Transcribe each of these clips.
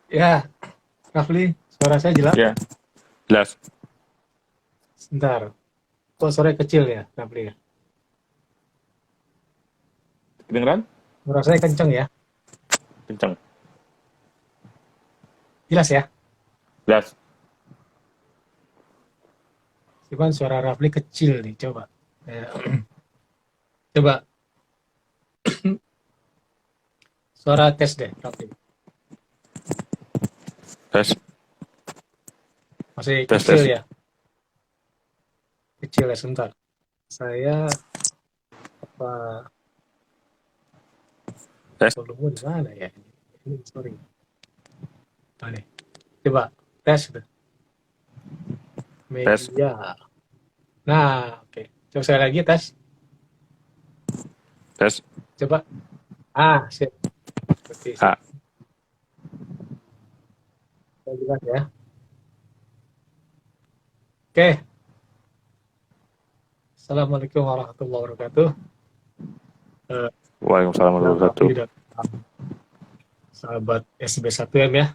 Ya, Rafli, suara saya jelas? Ya, jelas. Sebentar. Kok suara kecil ya, Rafli ya? Kedengeran? Suara saya kenceng ya? Kencang. Jelas ya? Jelas. Cuman suara Rafli kecil nih, coba. Ya, coba suara tes deh, Rafli. Tes, Masih tes, kecil tes. ya? Kecil ya, sebentar. Saya apa Tes, volume di mana ya? Ini sorry. Nah, nih. Coba tes deh. tes, Media. Nah, oke. Coba saya lagi tes. tes. Coba. Ah, sip. Oke, sip. A. Saya jelas ya. Oke. Assalamualaikum warahmatullahi wabarakatuh. Eh, Waalaikumsalam warahmatullahi Rafli wabarakatuh. dan sahabat SB1M ya.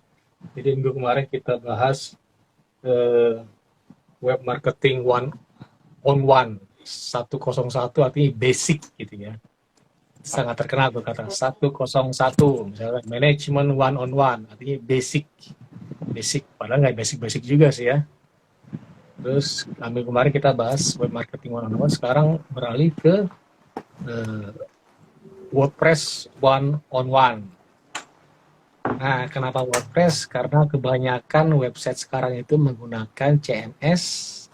Jadi minggu kemarin kita bahas eh, web marketing one on one 101 artinya basic gitu ya. Sangat terkenal tuh kata 101 misalnya management one on one artinya basic. Basic padahal nggak basic-basic juga sih ya. Terus minggu kemarin kita bahas web marketing one on one, sekarang beralih ke eh, WordPress one on one. Nah, kenapa WordPress? Karena kebanyakan website sekarang itu menggunakan CMS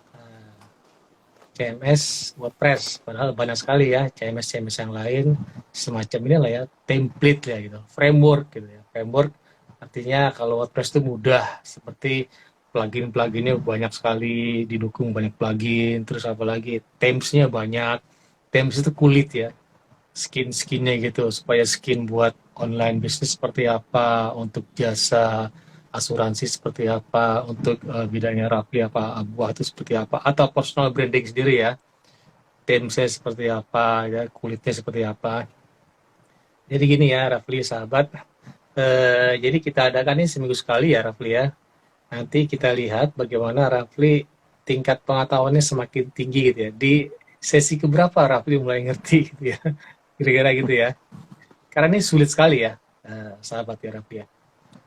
WordPress. Padahal banyak sekali ya CMS yang lain semacam ini lah ya, template ya gitu, framework gitu ya. Framework artinya kalau WordPress itu mudah, seperti plugin-pluginnya banyak sekali, didukung banyak plugin, terus apalagi themesnya banyak. Themes itu kulit ya, skin-skinnya gitu, supaya skin buat online bisnis seperti apa, untuk jasa asuransi seperti apa, untuk bidangnya Rafli apa Abu itu seperti apa, atau personal branding sendiri ya, themesnya seperti apa ya, kulitnya seperti apa. Jadi gini ya Rafli sahabat, jadi kita adakan ini seminggu sekali ya Rafli ya. Nanti kita lihat bagaimana Rafli tingkat pengetahuannya semakin tinggi gitu ya. Di sesi keberapa Rafli mulai ngerti gitu ya. Kira-kira gitu ya. Karena ini sulit sekali ya, sahabat ya Raffi ya.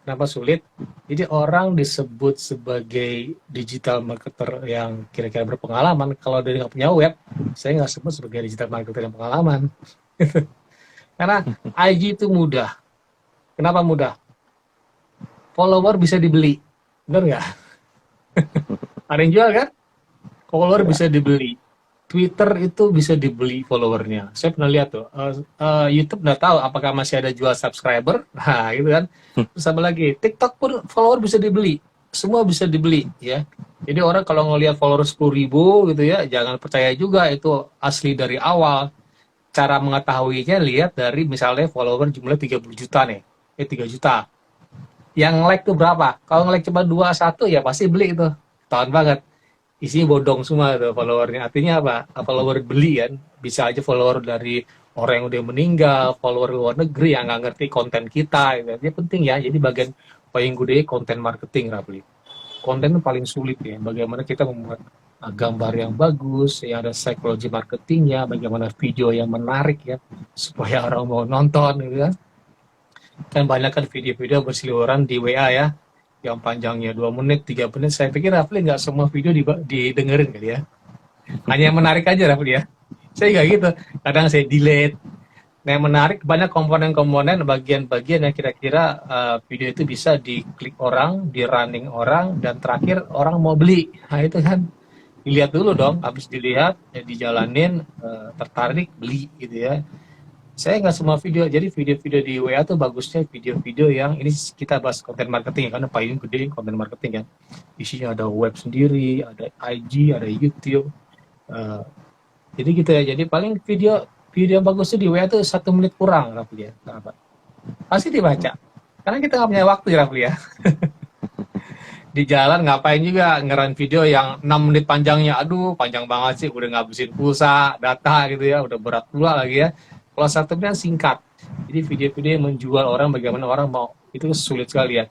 Kenapa sulit? Jadi orang disebut sebagai digital marketer yang kira-kira berpengalaman. Kalau dia nggak punya web, saya nggak sebut sebagai digital marketer yang pengalaman. Karena IG itu mudah. Kenapa mudah? Follower bisa dibeli. Benar nggak? Ada yang jual kan? Follower Ya. bisa dibeli. Twitter itu bisa dibeli followernya. Saya pernah lihat tuh. YouTube nggak tahu apakah masih ada jual subscriber. Nah, gitu kan. Terus apa lagi? TikTok pun follower bisa dibeli. Semua bisa dibeli, ya. Jadi orang kalau ngelihat follower 10.000 gitu ya, jangan percaya juga itu asli dari awal. Cara mengetahuinya lihat dari misalnya follower jumlah 30 juta nih. 3 juta. Yang like tuh berapa? Kalau nge-like cuma 21 ya pasti beli itu. Tahan banget, isinya bodong semua tuh followernya. Artinya apa? Follower beli kan, bisa aja follower dari orang yang udah meninggal, follower luar negeri yang nggak ngerti konten kita gitu. Jadi penting ya, jadi bagian paling gede konten marketing Rapli. Konten itu paling sulit ya, bagaimana kita membuat gambar yang bagus, yang ada psikologi marketingnya, bagaimana video yang menarik ya, supaya orang mau nonton gitu kan. Kan banyak kan video-video berseliweran di WA ya, yang panjangnya 2 menit, 3 menit. Saya pikir Rafli nggak semua video didengerin kali ya. Hanya yang menarik aja Rafli ya. Saya nggak gitu. Kadang saya delete. Nah, yang menarik banyak komponen-komponen, bagian-bagian yang kira-kira video itu bisa diklik orang, di running orang, dan terakhir orang mau beli. Nah, itu kan dilihat dulu dong. Habis dilihat, ya dijalanin, tertarik, beli gitu ya. Saya nggak semua video, jadi video-video di WA tuh bagusnya video-video yang ini kita bahas konten marketing ya, karena paling gede konten marketing kan. Isinya ada web sendiri, ada IG, ada YouTube. Uh, jadi gitu ya. Jadi paling video video yang bagus tuh di WA tuh 1 menit kurang, Rafli ya. Kenapa? Pasti dibaca. Karena kita nggak punya waktu ya, Rafli ya. Di jalan ngapain juga ngeran video yang 6 menit panjangnya. Aduh, panjang banget sih. Udah ngabisin pulsa, data gitu ya. Udah berat pula lagi ya. Kalau 1 menit singkat. Jadi video-video yang menjual orang, bagaimana orang mau. Itu sulit sekali ya.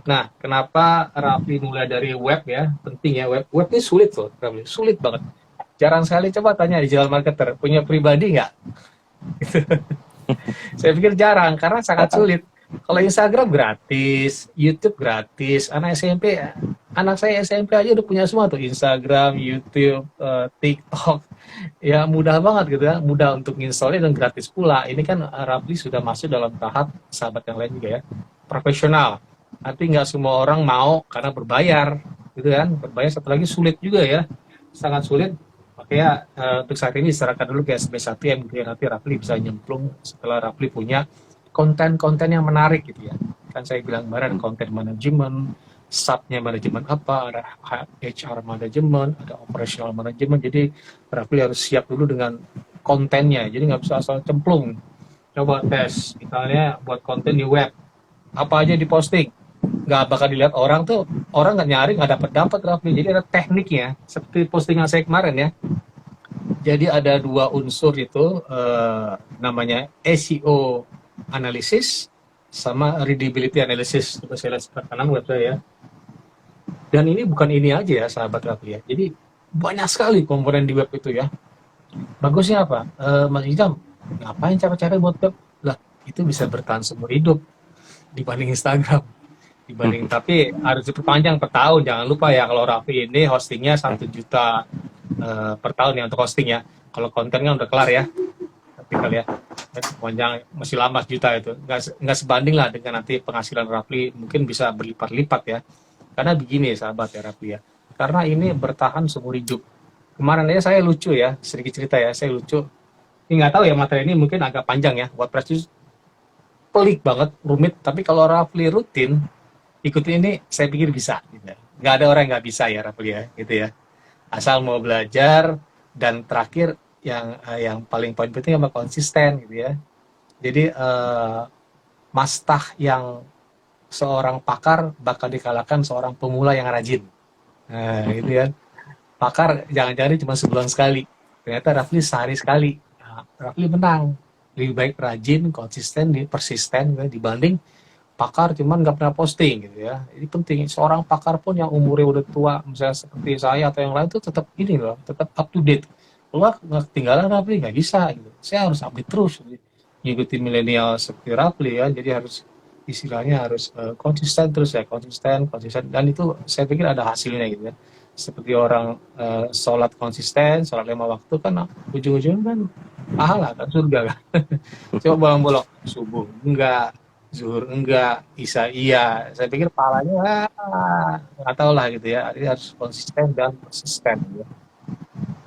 Nah, kenapa Rafli mulai dari web ya? Penting ya, web ini sulit loh, Rafli. Sulit banget. Jarang sekali, coba tanya digital marketer, punya pribadi nggak? Saya pikir jarang, karena sangat sulit. Kalau Instagram gratis, YouTube gratis, anak saya SMP aja udah punya semua tuh, Instagram, YouTube, TikTok, ya mudah banget gitu ya, mudah untuk installnya dan gratis pula. Ini kan Rafli sudah masuk dalam tahap sahabat yang lain juga ya, profesional. Arti nggak semua orang mau karena berbayar, gitu kan? Berbayar satu lagi sulit juga ya, sangat sulit. Makanya untuk saat ini diserahkan dulu ke SB1 yang nanti Rafli bisa nyemplung setelah Rafli punya konten-konten yang menarik gitu ya. Kan saya bilang kemarin konten manajemen, subnya manajemen apa, ada HR manajemen, ada operational manajemen. Jadi Rafli harus siap dulu dengan kontennya. Jadi nggak bisa asal cemplung. Coba tes, misalnya buat konten di web, apa aja diposting, nggak bakal dilihat orang tuh, orang nggak nyari, nggak dapat Rafli. Jadi ada tekniknya, seperti postingan saya kemarin ya. Jadi ada dua unsur itu, namanya SEO analysis sama readability analysis. Coba saya lihat sebelah kanan web saya ya. Dan ini bukan ini aja ya sahabat Rafli ya. Jadi banyak sekali komponen di web itu ya. Bagusnya apa? Mas Idam, ngapain capek-capek buat web? Lah, itu bisa bertahan seumur hidup dibanding Instagram. Tapi harus diperpanjang per tahun. Jangan lupa ya, kalau Rafli ini hostingnya 1 juta per tahun ya untuk hosting ya. Kalau konten kan udah kelar ya. Tapi kali ya, panjang masih lama juta itu. Nggak sebanding lah dengan nanti penghasilan Rafli, mungkin bisa berlipat-lipat ya. Karena begini sahabat ya Rafli ya. Karena ini bertahan seumur hidup. Kemarin aja saya lucu ya, sedikit cerita ya, saya lucu. Ini nggak tahu ya, materi ini mungkin agak panjang ya. WordPress itu pelik banget, rumit. Tapi kalau Rafli rutin, ikutin ini, saya pikir bisa. Gitu. Nggak ada orang yang nggak bisa ya Rafli ya, gitu ya. Asal mau belajar, dan terakhir yang paling poin penting sama konsisten gitu ya. Jadi mastah yang seorang pakar bakal dikalahkan seorang pemula yang rajin. Nah, gitu ya. Pakar jangan-jangan cuma sebulan sekali. Ternyata Rafli sehari sekali. Nah, Rafli menang. Lebih baik rajin, konsisten, persisten gitu, dibanding pakar cuman nggak pernah posting gitu ya. Jadi penting seorang pakar pun yang umurnya udah tua, misalnya seperti saya atau yang lain tuh tetap ini loh, tetap up to date. Kalau nggak ketinggalan Rafli nggak bisa gitu. Saya harus update terus, gitu. Ngikutin milenial seperti Rafli ya. Jadi harus istilahnya harus konsisten terus ya, konsisten dan itu saya pikir ada hasilnya gitu ya. Seperti orang sholat konsisten, sholat 5 waktu kan ujung-ujungnya kan pahala kan, surga kan. Coba bolong-bolong subuh enggak, zuhur enggak, isya iya. Saya pikir pahalanya nggak tahu lah gitu ya. Jadi harus konsisten dan persisten gitu.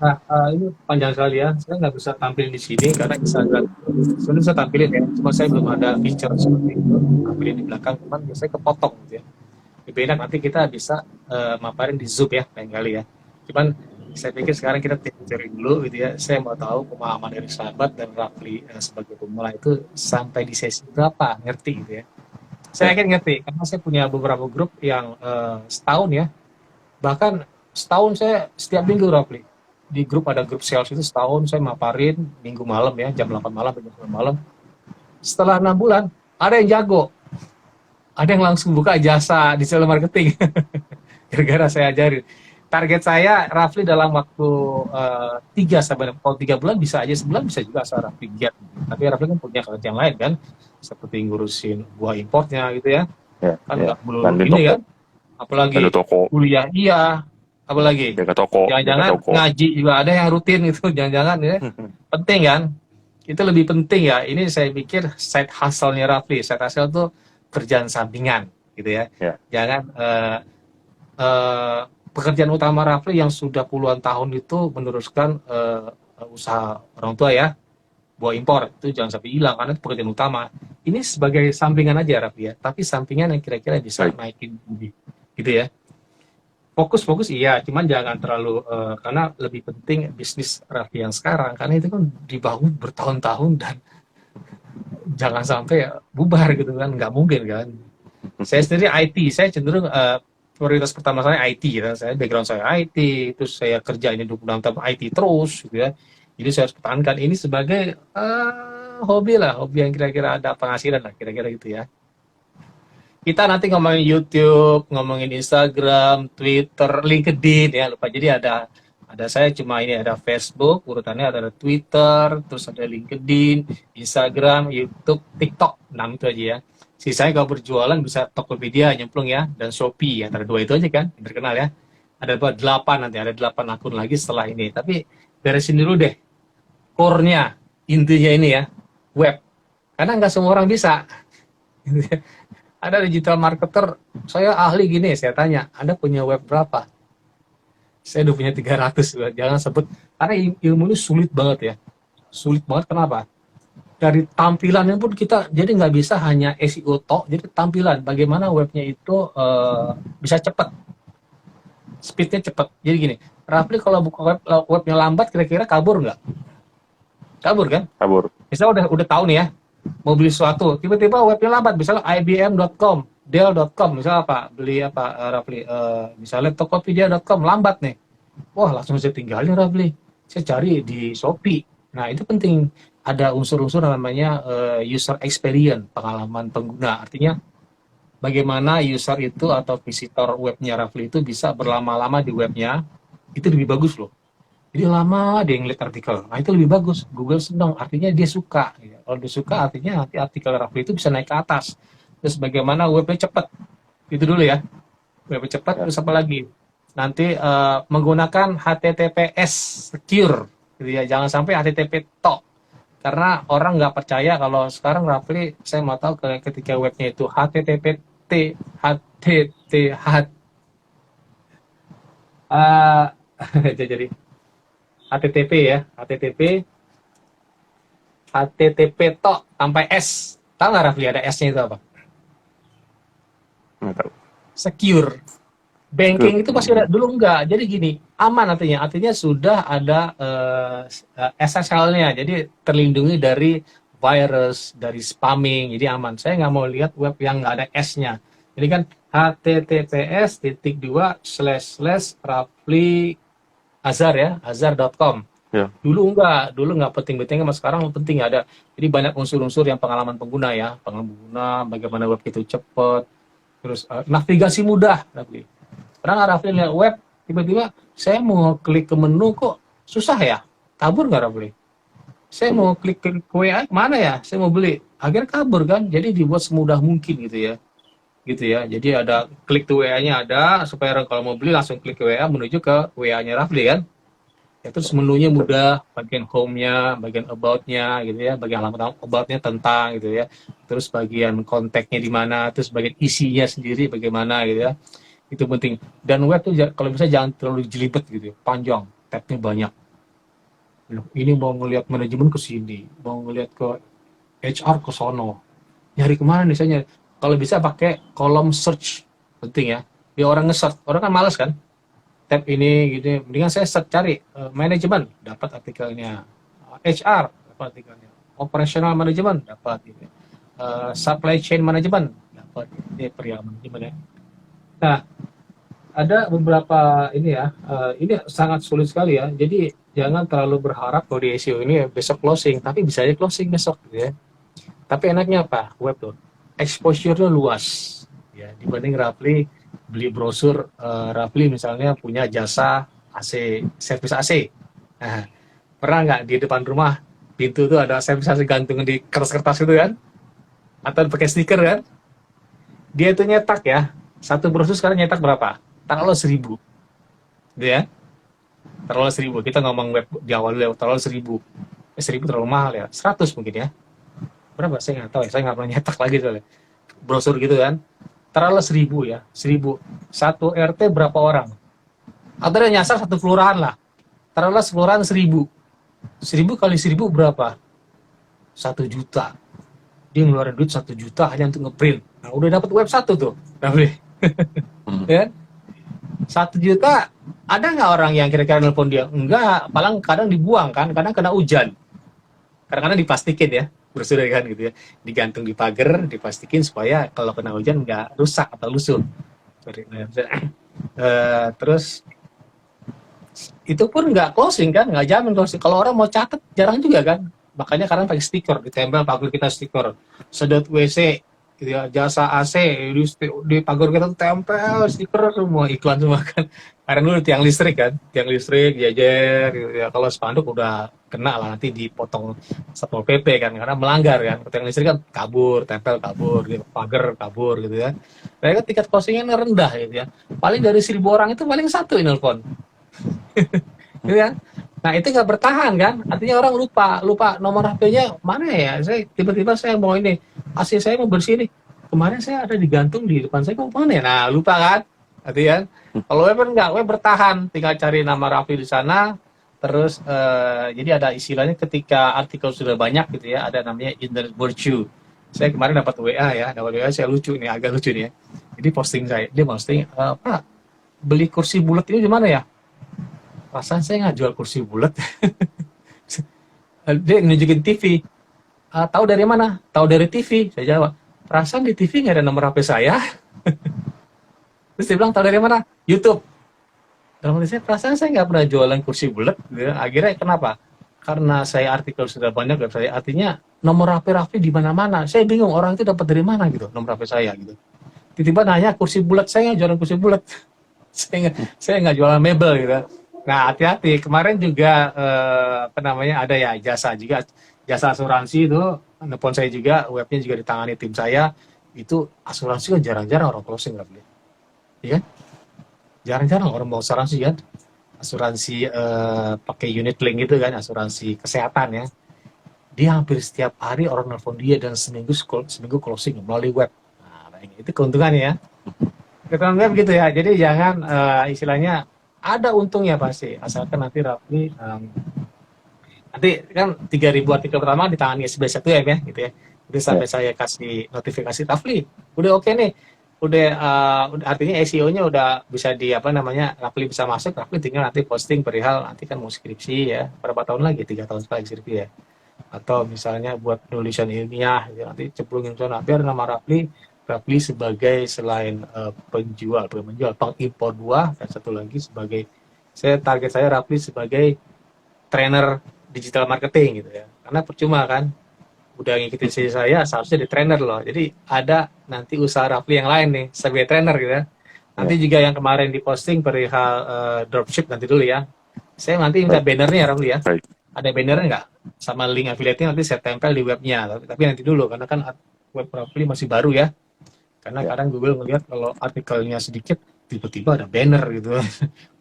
Nah, ini panjang sekali ya. Saya nggak bisa tampilin di sini karena Instagram. Sebenarnya bisa tampilin ya, cuma saya belum ada feature seperti itu. Tampilin di belakang, cuman biasanya kepotong gitu ya. Lebih enak nanti kita bisa maparin di Zoom ya, lain kali ya. Cuman saya pikir sekarang kita cari dulu gitu ya. Saya mau tahu pemahaman dari sahabat dan Rafli sebagai pemula itu sampai di sesi berapa, ngerti gitu ya. Saya yakin ngerti, karena saya punya beberapa grup yang setahun ya. Bahkan setahun saya setiap minggu Rafli. Di grup ada grup sales itu setahun saya maparin minggu malam ya, jam 8 malam jam 9 malam. Setelah 6 bulan, ada yang jago. Ada yang langsung buka jasa digital marketing. Gara-gara saya ajarin. Target saya Rafli dalam waktu 3 bulan bisa aja, sebulan bisa juga asal Rafli giat. Tapi Rafli kan punya kerjaan lain kan, seperti ngurusin buah importnya gitu ya. Kan nggak melulu ini kan. Apalagi kuliah iya, apalagi jangan-jangan ngaji juga ada yang rutin itu, jangan-jangan ya. Penting kan, itu lebih penting ya. Ini saya pikir side hustle-nya Rafli. Side hustle itu kerjaan sampingan gitu ya. Jangan pekerjaan utama Rafli yang sudah puluhan tahun itu meneruskan usaha orang tua ya, buah impor, itu jangan sampai hilang karena itu pekerjaan utama. Ini sebagai sampingan aja Rafli ya, tapi sampingan yang kira-kira bisa naikin lebih gitu ya. Fokus iya, cuman jangan terlalu karena lebih penting bisnis Rafli yang sekarang, karena itu kan dibangun bertahun-tahun dan jangan sampai bubar gitu kan, nggak mungkin kan. Saya sendiri IT, saya cenderung prioritas pertama saya IT gitu. Saya background saya IT, terus saya kerja ini 26 tahun IT terus gitu ya. Jadi saya harus pertahankan ini sebagai hobi lah, hobi yang kira-kira ada penghasilan lah, kira-kira gitu ya. Kita nanti ngomongin YouTube, ngomongin Instagram, Twitter, LinkedIn ya lupa. Jadi ada saya cuma ini ada Facebook, urutannya ada Twitter, terus ada LinkedIn, Instagram, YouTube, TikTok, 6 itu aja ya. Sisanya kalau berjualan bisa Tokopedia, Nyemplung ya, dan Shopee antara dua itu aja kan, yang terkenal ya. Ada 8 nanti, ada 8 akun lagi setelah ini. Tapi beresin dulu deh, core-nya, intinya ini ya, web. Karena nggak semua orang bisa. Ada digital marketer, saya ahli gini, saya tanya, Anda punya web berapa? Saya udah punya 300, jangan sebut, karena ilmu ini sulit banget ya. Sulit banget, kenapa? Dari tampilannya pun kita, jadi nggak bisa hanya SEO tok, jadi tampilan, bagaimana webnya itu bisa cepat, speednya cepat. Jadi gini, Rafli kalau buka webnya lambat, kira-kira kabur nggak? Kabur kan? Kabur. Misalnya udah tahu nih ya, mau beli sesuatu, tiba-tiba webnya lambat, misalnya ibm.com, dell.com, misalnya apa, beli apa, Rafli, misalnya tokopedia.com, lambat nih, wah langsung saya tinggalin Rafli, saya cari di Shopee. Nah itu penting, ada unsur-unsur namanya user experience, pengalaman pengguna, artinya bagaimana user itu atau visitor webnya Rafli itu bisa berlama-lama di webnya, itu lebih bagus loh. Jadi lama dia ngeliat artikel, nah itu lebih bagus. Google senang, artinya dia suka. Kalau dia suka, artinya nanti artikel Rafli itu bisa naik ke atas. Terus bagaimana webnya cepat, itu dulu ya. Webnya cepat, terus apa lagi? Nanti menggunakan HTTPS secure, gitu ya. Jangan sampai HTTP tok. Karena orang nggak percaya kalau sekarang Rafli, saya mau tahu ketika webnya itu HTTP jadi HTTP ya, HTTP tok sampai S. Tahu nggak Rafli ada S-nya itu apa? Nggak tahu. Secure. Banking itu pasti ada, dulu enggak. Jadi gini, aman artinya sudah ada SSL-nya. Jadi terlindungi dari virus, dari spamming, jadi aman. Saya nggak mau lihat web yang nggak ada S-nya. Jadi kan https://rafli Azhar ya, azhar.com. Ya. Dulu nggak penting-penting, sama sekarang penting ada. Jadi banyak unsur-unsur yang pengalaman pengguna ya, pengguna, bagaimana web itu cepat, terus navigasi mudah. Pernah nggak Rafli lihat web, tiba-tiba saya mau klik ke menu kok susah ya, kabur nggak Rafli? Saya mau klik ke WA, mana ya? Saya mau beli, akhirnya kabur kan? Jadi dibuat semudah mungkin gitu ya. Jadi ada klik to WA-nya ada, supaya orang kalau mau beli langsung klik ke WA menuju ke WA-nya Rafli kan. Ya, terus menunya mudah, bagian home-nya, bagian about-nya gitu ya, bagian alamat about-nya tentang gitu ya. Terus bagian kontaknya di mana, terus bagian isinya sendiri bagaimana gitu ya. Itu penting. Dan web tuh kalau bisa jangan terlalu jelibet gitu ya, panjang, tab-nya banyak. Ini mau ngelihat manajemen ke sini, mau ngelihat ke HR ke sono. Nyari kemana nih saya? Kalau bisa pakai kolom search, penting ya. Dia orang nge-search, orang kan malas kan? Tab ini gitu, mendingan saya search cari manajemen, dapat artikelnya. HR, dapat artikelnya. Operational manajemen, dapat gitu. Supply chain manajemen, dapat. Ini perial manajemen ya. Nah, ada beberapa ini ya, ini sangat sulit sekali ya. Jadi jangan terlalu berharap kalau di SEO ini besok closing, tapi bisa aja closing besok gitu ya. Tapi enaknya apa? Web tuh, exposure-nya luas ya, dibanding Rafli beli brosur. Rafli misalnya punya jasa AC, servis AC. Nah, pernah nggak di depan rumah pintu tuh ada servis AC gantung di kertas-kertas itu kan? Atau pakai stiker kan? Dia itu nyetak ya, satu brosur sekarang nyetak berapa? Taruhlah 1.000, gitu ya. Taruhlah 1.000. Kita ngomong web di awal dulu, taruhlah 1.000. 1.000 terlalu mahal ya, 100 mungkin ya. Berapa? Saya nggak tahu ya, saya nggak pernah nyetak lagi soalnya. Brosur gitu kan. Taruhlah 1.000 ya, 1.000. Satu RT berapa orang? Atau dia nyasar satu kelurahan lah. Taruhlah kelurahan 1.000. 1.000 kali 1.000 berapa? 1 juta. Dia ngeluarin duit 1 juta hanya untuk ngeprint. Nah, udah dapat web satu tuh, Rafli. Ya? 1 juta, ada nggak orang yang kira-kira nelpon dia? Enggak, paling kadang dibuang kan, kadang kena hujan. Kadang-kadang diplastikin ya, brosur kan gitu ya. Digantung di pagar, diplastikin supaya kalau kena hujan nggak rusak atau lusuh. Terus itu pun nggak closing kan, nggak jamin closing. Kalau orang mau catat jarang juga kan. Makanya kadang pakai stiker, ditempel pagar kita stiker. Sedot WC gitu ya, jasa AC di pagar kita tuh tempel stiker semua, iklan semua kan. Karena dulu tiang listrik jajar gitu ya. Kalau spanduk udah kena lah, nanti dipotong Satpol PP kan, karena melanggar kan. Tiang listrik kan kabur, tempel kabur, gitu. Pagar kabur gitu ya. Mereka tingkat postingnya rendah gitu ya. Paling dari 1.000 orang itu paling satu yang nelfon. Gitu kan. Nah itu nggak bertahan kan, artinya orang lupa nomor HP-nya mana ya. Saya tiba-tiba saya mau ini, AC saya mau bersih nih, kemarin saya ada digantung di depan saya, kok mana ya. Nah lupa kan, artinya kalau web kan nggak, web bertahan, tinggal cari nama Rafli di sana. Terus jadi ada istilahnya ketika artikel sudah banyak gitu ya, ada namanya internet virtue. Saya kemarin dapat WA ya, saya lucu nih, agak lucu nih ya. Jadi dia posting, Pak, beli kursi bulat ini di mana ya? Perasaan saya nggak jual kursi bulat. Dia nunjukin TV. Tahu dari mana? Tahu dari TV. Saya jawab, perasaan di TV nggak ada nomor HP saya. Terus dia bilang, tahu dari mana? YouTube. Dalam hati saya, perasaan saya nggak pernah jualan kursi bulat. Akhirnya kenapa? Karena saya artikel sudah banyak, saya artinya nomor HP Rafli di mana-mana. Saya bingung orang itu dapat dari mana gitu nomor HP saya gitu. Tiba-tiba nanya kursi bulat, saya nggak jualan kursi bulat. saya nggak jualan mebel gitu. Nah hati-hati, kemarin juga ada ya jasa asuransi itu, nelfon saya juga, webnya juga ditangani tim saya. Itu asuransi kan jarang-jarang orang closing nggak beli, iya kan? Jarang-jarang orang mau asuransi pakai unit link gitu kan, asuransi kesehatan ya. Dia hampir setiap hari orang nelfon dia dan seminggu closing melalui web. Nah itu keuntungannya ya. Keuntungannya begitu ya. Jadi jangan istilahnya ada untungnya pasti, asalkan nanti Rafli nanti kan 3.000 artikel pertama ditangani SBS1M ya gitu ya. Jadi sampai saya kasih notifikasi Rafli udah oke nih, udah artinya SEO-nya udah bisa Rafli bisa masuk, Rafli tinggal nanti posting perihal nanti kan mau skripsi ya, berapa tahun lagi, 3 tahun sekali skripsi ya, atau misalnya buat penulisan ilmiah gitu, nanti cemplungin sana biar nama Rafli sebagai selain penjual, pengimpor buah, dan satu lagi sebagai target saya Rafli sebagai trainer digital marketing gitu ya. Karena percuma kan udah ngikutin saya seharusnya di trainer loh. Jadi ada nanti usaha Rafli yang lain nih sebagai trainer gitu ya. Nanti juga yang kemarin diposting perihal dropship nanti dulu ya. Saya nanti minta bannernya ya Rafli ya. Ada bannernya nggak? Sama link affiliate-nya nanti saya tempel di webnya. Tapi nanti dulu karena kan web Rafli masih baru ya. Karena kadang Google melihat kalau artikelnya sedikit, tiba-tiba ada banner gitu,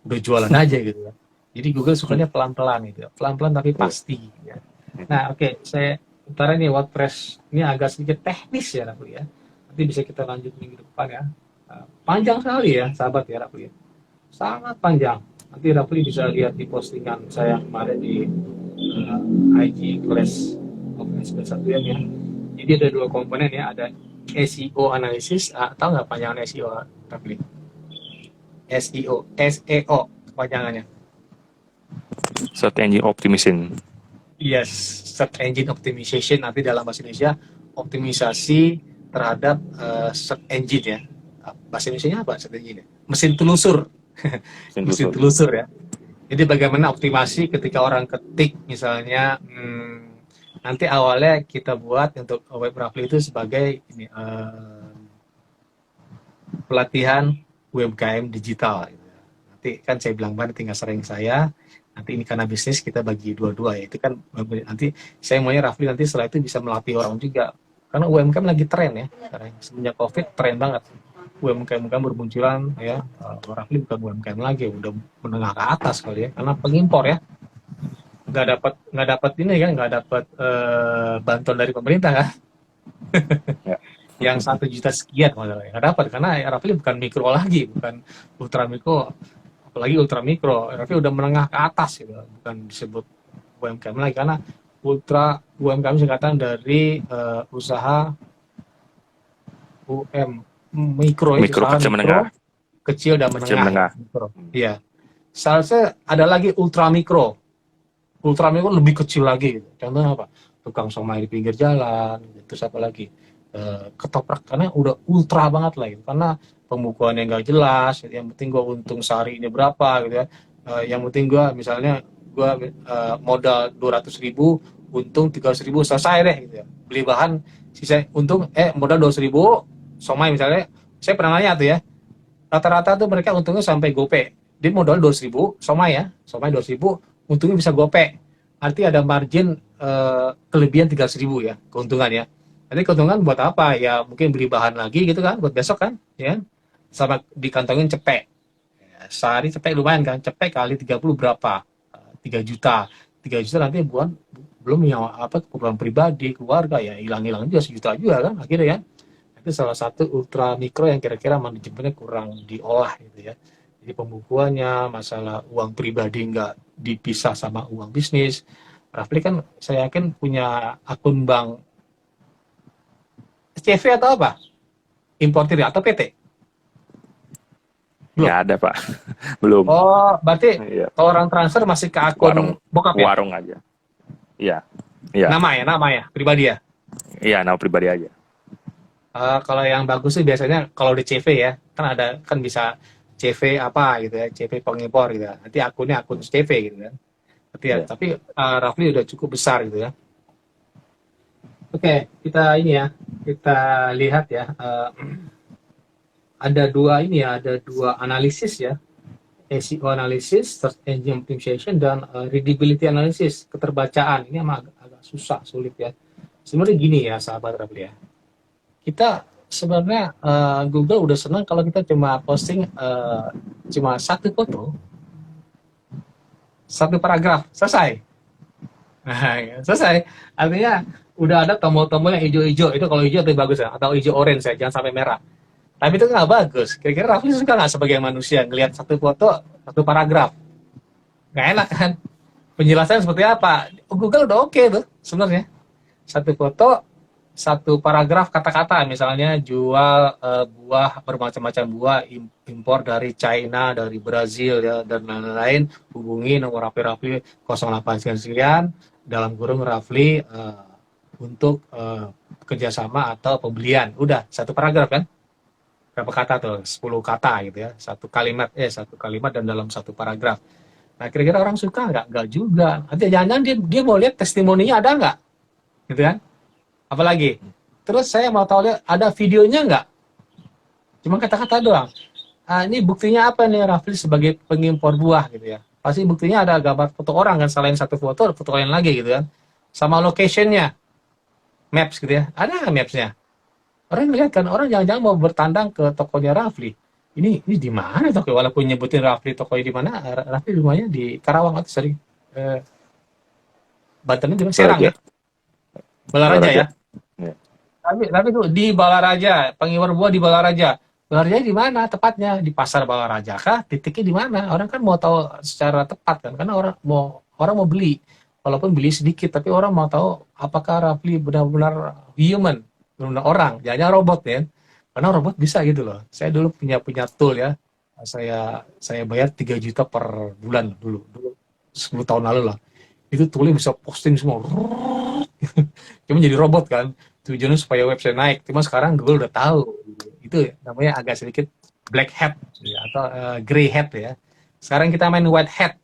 udah jualan aja gitu. Jadi Google sukanya pelan-pelan gitu, pelan-pelan tapi pasti. Ya. Nah oke, saya utara nih WordPress ini agak sedikit teknis ya Rafli ya. Nanti bisa kita lanjut minggu depan ya. Panjang sekali ya sahabat ya Rafli ya. Sangat panjang. Nanti Rafli bisa lihat di postingan saya kemarin di IG Class of SBS1M ya. Jadi ada 2 komponen ya, ada SEO analisis, tahu nggak panjangan SEO Rafli? SEO kepanjangannya. Search Engine Optimization. Yes, Search Engine Optimization, nanti dalam bahasa Indonesia optimisasi terhadap search engine ya. Bahasa Indonesia apa search engine? Mesin telusur. Mesin telusur ya. Jadi bagaimana optimasi ketika orang ketik misalnya nanti awalnya kita buat untuk web Rafli itu sebagai pelatihan UMKM digital. Nanti kan saya bilang tinggal sering saya. Nanti ini karena bisnis kita bagi dua-dua ya. Itu kan nanti saya maunya Rafli nanti setelah itu bisa melatih orang juga. Karena UMKM lagi tren ya. Semenjak COVID tren banget. UMKM bermunculan ya. Rafli bukan UMKM lagi, udah menengah ke atas kali ya. Karena pengimpor ya. nggak dapat ini kan, nggak dapat bantuan dari pemerintah kan. Yang 1 juta sekian malah nggak dapat, karena Rafli bukan mikro lagi, bukan ultra mikro, apalagi ultra mikro. Rafli udah menengah ke atas gitu, bukan disebut UMKM lagi, karena ultra UMKM singkatan dari usaha mikro kecil menengah, kecil dan menengah. Iya, seharusnya ada lagi ultra mikro lebih kecil lagi gitu. Contohnya apa? Tukang somai di pinggir jalan, terus apa lagi? Ketoprak, karena udah ultra banget lah gitu. Karena pembukuannya nggak jelas, yang penting gue untung sehari ini berapa gitu ya. Yang penting gue misalnya gua modal 200.000, untung 300.000, selesai deh gitu ya. Beli bahan, sisa untung modal 200.000, somai misalnya, saya pernah nanya tuh ya, rata-rata tuh mereka untungnya sampai gope. Dia modal 200.000, somai 200.000, untungnya bisa gope. Arti ada margin kelebihan 300.000 ya, keuntungan ya. Nanti keuntungan buat apa? Ya mungkin beli bahan lagi gitu kan, buat besok kan, ya. Sama dikantongin cepek. Sehari cepek lumayan kan, cepek kali 30 berapa? 3 juta. 3 juta nanti buat belum yang apa keperluan pribadi, keluarga ya hilang-hilang juga sejuta juga kan akhirnya ya. Itu salah satu ultra mikro yang kira-kira manajemennya kurang diolah gitu ya. Jadi pembukuannya, masalah uang pribadi nggak dipisah sama uang bisnis. Rafli kan saya yakin punya akun bank CV atau apa? Importir atau PT? Belum. Nggak ada, Pak. Belum. Oh, berarti Iya. kalau orang transfer masih ke Warung, akun bokap ya? warung aja. Iya. Iya. Nama ya, pribadi ya. Iya, nama pribadi aja. Kalau yang bagus sih biasanya kalau di CV ya, kan ada kan bisa CV apa gitu ya, CV pengimpor gitu ya. Nanti akunnya akun CV gitu kan. Iya. Tapi Rafli udah cukup besar gitu ya. Oke, kita ini ya, kita lihat ya. Ada dua analisis ya, SEO analysis, search engine optimization, dan readability analysis, keterbacaan. Ini emang agak susah, sulit ya. Sebenarnya gini ya, sahabat Rafli ya. Kita sebenarnya Google udah senang kalau kita cuma posting cuma satu foto, satu paragraf, selesai. Nah, selesai. Artinya udah ada tombol-tombol yang hijau-hijau. Itu kalau hijau lebih bagus ya, atau hijau orange ya, jangan sampai merah. Tapi itu nggak bagus. Kira-kira Rafli suka nggak sebagai manusia ngelihat satu foto, satu paragraf? Nggak enak kan? Penjelasan seperti apa? Google udah oke tuh sebenarnya. Satu foto, satu paragraf kata-kata, misalnya jual buah, bermacam-macam buah impor dari China, dari Brazil ya, dan lain-lain. Hubungi nomor Rafli 08 sekian dalam kurung Rafli untuk kerjasama atau pembelian. Udah satu paragraf kan? Berapa kata tuh? 10 kata gitu ya, satu kalimat dan dalam satu paragraf. Nah, kira-kira orang suka nggak? Nggak juga. Nanti jangan-jangan dia mau lihat testimoninya ada nggak, gitu kan? Apalagi. Terus saya mau tahu lihat ada videonya nggak? Cuma kata-kata doang. Ini buktinya apa nih Rafli sebagai pengimpor buah gitu ya? Pasti buktinya ada gambar foto orang kan, selain satu foto lain lagi gitu kan? Sama locationnya, maps gitu ya. Ada nggak mapsnya? Orang ngeliat kan, orang jangan-jangan mau bertandang ke tokonya Rafli. Ini di mana toko? Walaupun nyebutin Rafli tokonya di mana, Rafli rumahnya di Karawang atau sering Banten di mana? Serang ya, Balaraja ya. Ya. Tapi itu di Balaraja, pengimpor buah di Balaraja. Balaraja di mana tepatnya? Di pasar Balaraja kah? Titiknya di mana? Orang kan mau tahu secara tepat kan, karena orang mau beli. Walaupun beli sedikit, tapi orang mau tahu apakah Rafli benar-benar human, benar-benar orang, jangan robot ya. Karena robot bisa gitu loh. Saya dulu punya tool ya. Saya bayar 3 juta per bulan dulu 10 tahun lalu lah. Itu toolnya bisa posting semua. Cuma jadi robot kan. Tujuannya supaya website naik. Cuma sekarang Google udah tahu. Itu namanya agak sedikit black hat ya, atau gray hat ya. Sekarang kita main white hat.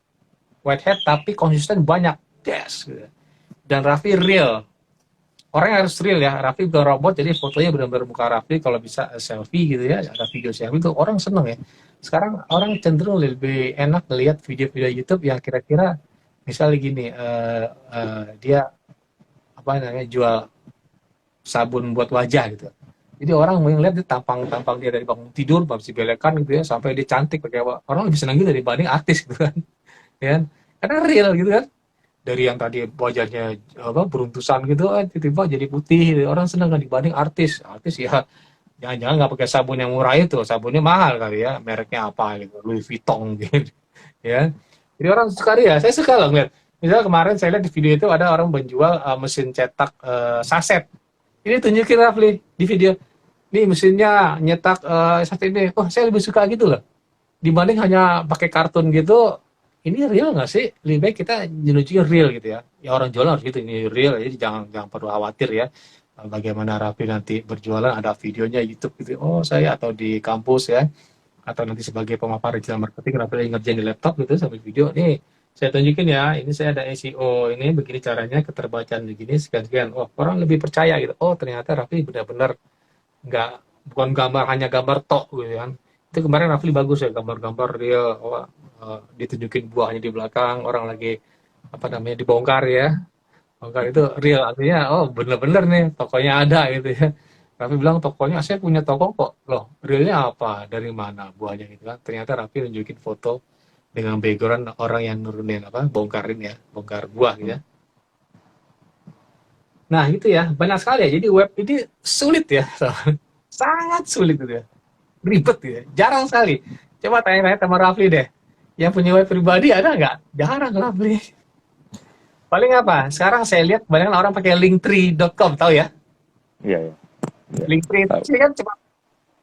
White hat tapi konsisten banyak. Yes. Dan Raffi real. Orangnya harus real ya. Raffi bukan robot, jadi fotonya benar-benar muka Raffi, kalau bisa selfie gitu ya, ada video selfie itu orang seneng ya. Sekarang orang cenderung lebih enak melihat video-video YouTube yang kira-kira misalnya gini, dia apa namanya jual sabun buat wajah gitu. Jadi orang mau ngeliat dia tampang dia dari bangun tidur, masih belekan gitu ya, sampai dia cantik pakai apa. Orang lebih senang gitu dibanding artis gitu kan. Ya kan? Karena real gitu kan. Dari yang tadi wajahnya beruntusan gitu, tiba-tiba jadi putih. Orang senang kan dibanding artis. Artis ya jangan-jangan nggak pakai sabun yang murah itu, sabunnya mahal kali ya, mereknya apa gitu, Louis Vuitton gitu. Ya. Jadi orang suka ya, saya suka loh ngeliat. Misalnya kemarin saya lihat di video itu ada orang menjual mesin cetak saset. Ini tunjukin Rafli di video. Nih mesinnya nyetak saset ini. Oh, saya lebih suka gitu loh. Dibanding hanya pakai kartun gitu. Ini real nggak sih? Lebih baik kita menunjukin real gitu ya. Ya orang jualan harus gitu, ini real. Jadi jangan perlu khawatir ya. Bagaimana Rafli nanti berjualan, ada videonya YouTube gitu. Oh saya, atau di kampus ya. Atau nanti sebagai pemapar digital marketing, Rafli ngerjain di laptop gitu sambil video. Nih Saya tunjukin ya, ini saya ada SEO, ini begini caranya, keterbacaan begini, sekian-sekian. Oh, orang lebih percaya gitu. Oh, ternyata Rafli benar-benar nggak, bukan gambar, hanya gambar tok gitu kan. Itu kemarin Rafli bagus ya, gambar-gambar dia, ditunjukin buahnya di belakang, orang lagi, apa namanya, dibongkar ya. Bongkar itu real, artinya, oh bener-bener nih, tokonya ada gitu ya. Raffi bilang, tokonya, saya punya toko kok. Loh, realnya apa? Dari mana buahnya gitu kan. Ternyata Raffi nunjukin foto dengan background orang yang nurunin, apa, bongkarin ya, bongkar buah gitu ya. Nah itu ya, banyak sekali ya. Jadi web ini sulit ya, sangat sulit gitu ya. Ribet gitu ya, jarang sekali. Coba tanya-tanya sama Rafli deh. Yang punya web pribadi ada nggak? Jarang Rafli. Paling apa? Sekarang saya lihat banyak orang pakai linktree.com, tahu ya? Iya, iya. Iya. Linktree itu Tahu. sih kan cuma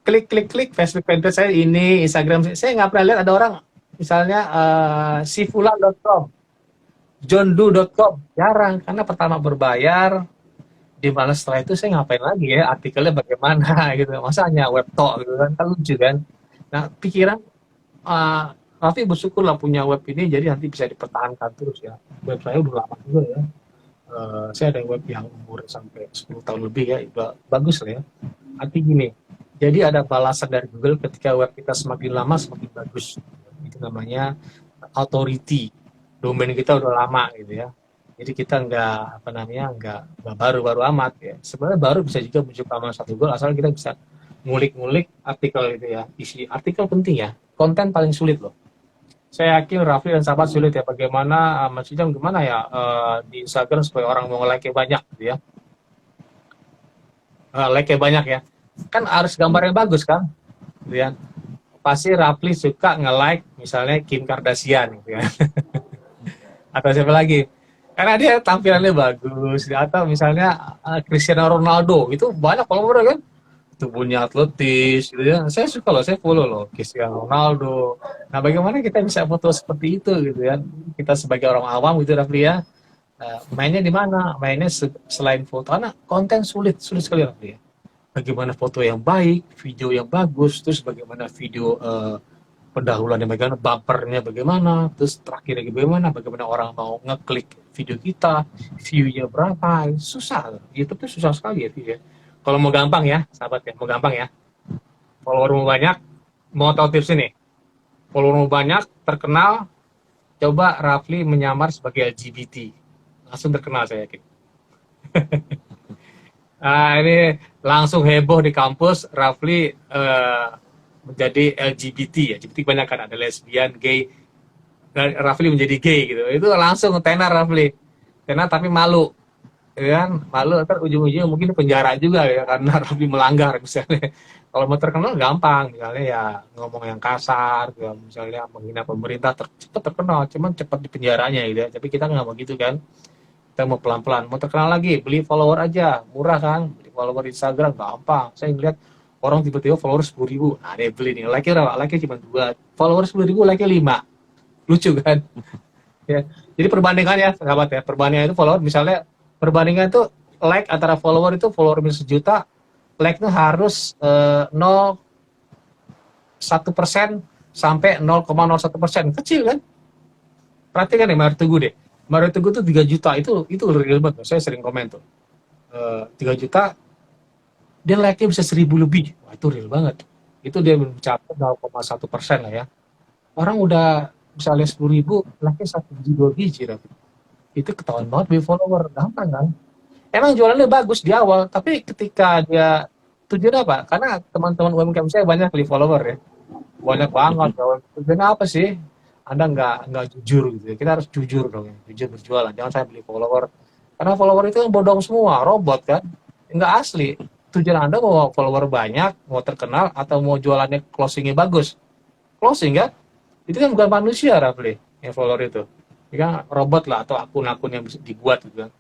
klik klik klik Facebook fanpage saya ini, Instagram saya nggak pernah lihat ada orang misalnya sifulan.com, johndu.com, jarang karena pertama berbayar, di mana setelah itu saya ngapain lagi ya, artikelnya bagaimana gitu, masa hanya web talk gitu kan lucu kan. Nah pikiran, uh, Raffi bersyukur lah punya web ini, jadi nanti bisa dipertahankan terus ya. Web saya udah lama juga ya. Saya ada web yang umur sampai 10 tahun lebih ya, bagus lah ya. Arti gini, jadi ada balasan dari Google ketika web kita semakin lama semakin bagus. Itu namanya authority. Domain kita udah lama gitu ya. Jadi kita nggak, apa namanya, nggak baru-baru amat ya. Sebenarnya baru bisa juga muncul sama satu Google asal kita bisa ngulik-ngulik artikel itu ya. Isi artikel penting ya. Konten paling sulit loh. Saya yakin Rafli dan sahabat sulit ya. Bagaimana, maksudnya gimana ya, di Instagram supaya orang mau like banyak gitu ya. Like banyak ya. Kan harus gambarnya bagus kan, gitu ya. Pasti Rafli suka nge-like misalnya Kim Kardashian gitu ya. Atau siapa lagi. Karena dia tampilannya bagus, atau misalnya Cristiano Ronaldo, itu banyak follower kan, tubuhnya atletis gitu ya. Saya suka loh, saya follow loh Cristiano Ronaldo. Nah, bagaimana kita bisa foto seperti itu gitu ya? Kita sebagai orang awam gitu Rafli ya. Mainnya di mana? Mainnya selain foto, karena konten sulit, sulit sekali Rafli ya. Bagaimana foto yang baik, video yang bagus, terus bagaimana video pendahuluannya bagaimana, bumpernya bagaimana, terus terakhirnya bagaimana orang mau ngeklik video kita, view-nya berapa, susah. YouTube tuh susah sekali ya video. Kalau mau gampang ya, sahabat ya, mau gampang ya, followermu banyak, mau tahu tips ini, followermu banyak, terkenal, coba Rafli menyamar sebagai LGBT, langsung terkenal saya yakin. Ini langsung heboh di kampus, Rafli menjadi LGBT ya, LGBT banyak kan, ada lesbian, gay, Rafli menjadi gay gitu, itu langsung tenar Rafli, tenar tapi malu, ya kan, malu, ntar ujung-ujungnya mungkin penjara juga ya, karena Rafli melanggar misalnya. Kalau mau terkenal gampang, misalnya ya ngomong yang kasar, ya, misalnya menghina pemerintah, cepat terkenal, cuman cepat di penjaranya gitu ya, tapi kita nggak mau gitu kan. Kita mau pelan-pelan, mau terkenal lagi, beli follower aja, murah kan, beli follower Instagram, gampang. Saya ngeliat orang tiba-tiba follower 10.000, nah dia beli nih, like-nya berapa? Like-nya cuma 2, follower 10.000, like-nya 5, lucu kan? Ya. Jadi perbandingannya, sahabat ya, perbandingan itu follower, misalnya, perbandingan itu like antara follower itu, follower minus 1 juta, like-nya harus 0,1% sampai 0,01%, kecil kan? Perhatikan ya, Mario Teguh deh. Mario Teguh tuh 3 juta, itu real banget. Saya sering komen tuh. 3 juta, dia like-nya bisa 1.000 lebih. Wah, itu real banget. Itu dia mencapai 0,1% lah ya. Orang udah misalnya 10.000, like-nya 1 biji, 2 biji. Itu ketahuan banget beli follower. Gampang kan? Emang jualannya bagus di awal, tapi ketika dia tujuan apa? Karena teman-teman UMKM saya banyak beli follower ya. Banyak banget. Tujuannya apa sih? Anda nggak jujur gitu ya. Kita harus jujur dong, ya. Jujur berjualan. Jangan saya beli follower. Karena follower itu kan bodong semua, robot kan. Nggak asli. Tujuan Anda mau follower banyak, mau terkenal, atau mau jualannya closingnya bagus. Closing kan? Itu kan bukan manusia, Rafli, yang follower itu. Ini kan robot lah, atau akun-akun yang bisa dibuat gitu kan.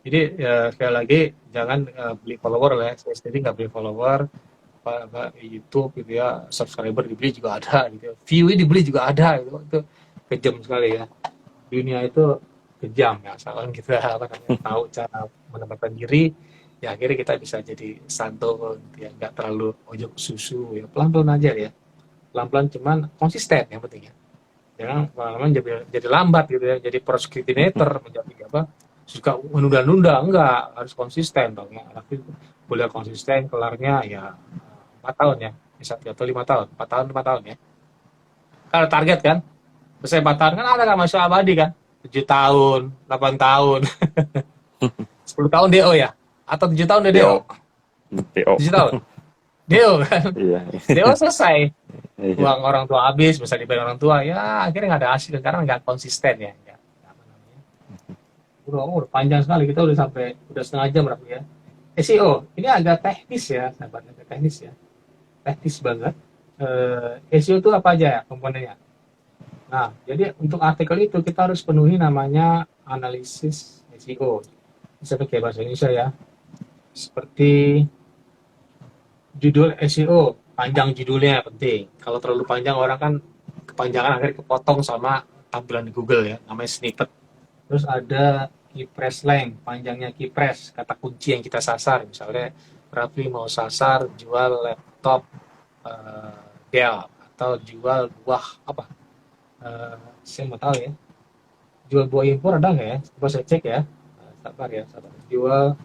Jadi ya, sekali lagi, jangan beli follower lah ya. Saya sendiri nggak beli follower. YouTube gitu ya, subscriber dibeli juga ada gitu, view dibeli juga ada gitu. Itu kejam sekali ya, dunia itu kejam ya, asalkan kita tahu cara menempatkan diri ya, akhirnya kita bisa jadi santo gitu ya, nggak terlalu ojo ke susu ya, pelan-pelan aja ya, pelan-pelan, cuman konsisten yang penting ya. Jangan lama-lama jadi lambat gitu ya, jadi procrastinator, menjadi apa, suka menunda-nunda, enggak, harus konsisten dong ya. Tapi boleh konsisten, kelarnya ya 4 tahun ya, bisa atau 5 tahun, 4 tahun, 5 tahun ya. Kalau target kan, selesai 4 tahun kan ada kan masuk abadi kan, 7 tahun, 8 tahun, 10 tahun DO ya, atau 7 tahun DO, TO. TO. 7 tahun, DO kan, Iya. DO selesai, Iya. uang orang tua habis, bisa dibayar orang tua, ya akhirnya nggak ada hasil karena nggak konsisten ya. Apa namanya? Udah panjang sekali, kita udah sampai udah setengah jam berapa ya. SEO ini agak teknis ya, sahabat, agak teknis ya, teknis banget. SEO itu apa aja ya komponennya? Nah, jadi untuk artikel itu kita harus penuhi namanya analisis SEO. Bisa pakai bahasa Indonesia ya. Seperti judul SEO, panjang judulnya penting. Kalau terlalu panjang orang kan kepanjangan akhirnya kepotong sama tampilan di Google ya, namanya snippet. Terus ada keypress length, panjangnya keypress, kata kunci yang kita sasar. Misalnya Rafli mau sasar jual laptop Dell atau jual buah apa? Saya mau tahu ya. Jual buah impor ada nggak ya? Coba saya cek ya. Sabar ya, sabar. Jual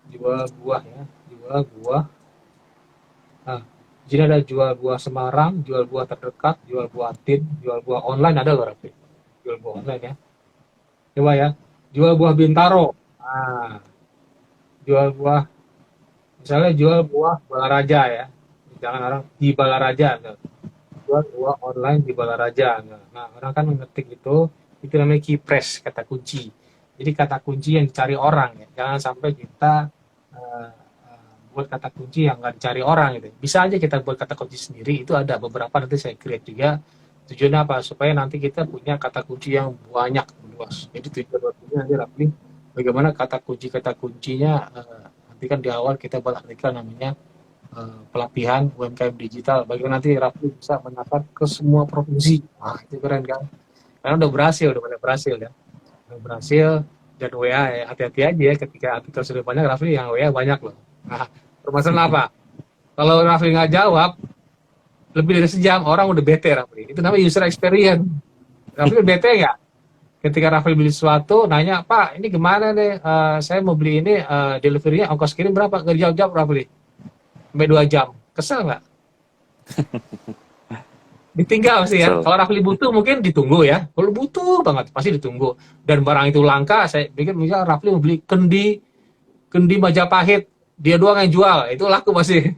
jual buah ya, jual buah. Nah, di sini ada jual buah Semarang, jual buah terdekat, jual buah tin, jual buah online ada loh Raffi. Jual buah online ya. Coba ya, jual buah Bintaro. Nah, jual buah, misalnya jual buah Balaraja ya. Jangan orang di Balaraja. Nah, jual buah online di Balaraja. Nah, orang kan mengetik itu namanya key press, kata kunci. Jadi kata kunci yang dicari orang ya. Jangan sampai kita eh, buat kata kunci yang nggak dicari orang gitu. Bisa aja kita buat kata kunci sendiri, itu ada beberapa nanti saya create juga. Tujuannya apa? Supaya nanti kita punya kata kunci yang banyak, luas. Jadi tujuannya nanti Rafli, bagaimana kata kuncinya nanti kan di awal kita buat artikel namanya pelatihan UMKM digital. Bagaimana nanti Rafli bisa menasar ke semua provinsi. Wah, itu keren kan? Karena udah berhasil, udah banyak berhasil ya. Udah berhasil, dan WA ya, hati-hati aja ya ketika artikel sudah banyak, Rafli yang WA banyak loh. Nah, permasalahan apa? Kalau Rafli nggak jawab, lebih dari sejam, orang udah bete Rafli. Itu namanya user experience. Rafli bete nggak? Ketika Rafli beli sesuatu, nanya, Pak, ini gimana nih? Saya mau beli ini, delivery-nya, ongkos kirim berapa? Nggak dijawab Rafli. Sampai 2 jam. Kesel nggak? Ditinggal sih ya. So, Kalau Rafli butuh mungkin ditunggu ya. Kalau butuh banget pasti ditunggu. Dan barang itu langka, saya pikir misalnya Rafli mau beli kendi Majapahit, dia doang yang jual, itu laku masih.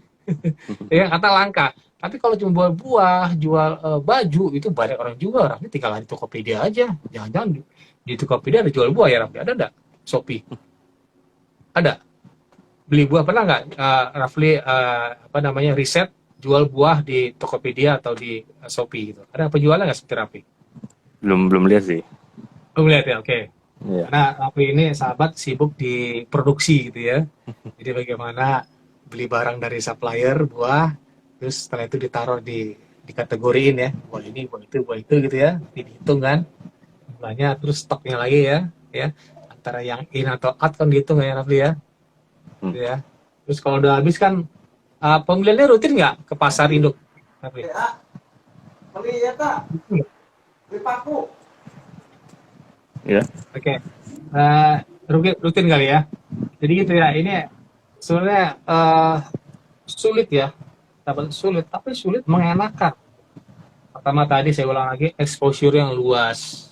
Ya kata langka. Tapi kalau cuma jual buah, jual baju, itu banyak orang juga. Rafli tinggal di Tokopedia aja. Jangan-jangan di Tokopedia ada jual buah ya Rafli? Ada enggak? Shopee? Ada. Beli buah pernah nggak Rafli apa namanya riset jual buah di Tokopedia atau di Shopee gitu? Ada penjualan nggak seperti Rafli? belum lihat sih. Belum lihat ya, oke. Iya. Karena Rafli ini sahabat sibuk di produksi gitu ya. Jadi bagaimana beli barang dari supplier buah, terus setelah itu ditaruh di kategoriin ya, buah itu gitu ya, dihitung kan jumlahnya, terus stoknya lagi ya antara yang in atau out kan dihitung ya Rafli ya, Hmm. gitu ya. Terus kalau udah habis kan pembeliannya rutin nggak ke pasar induk Rafli? Beli ya kak, beli paku. Ya. Oke. Rutin kali ya. Jadi gitu ya. Ini sebenarnya sulit ya. Sulit, tapi sulit mengenakan. Pertama tadi saya ulang lagi, exposure yang luas.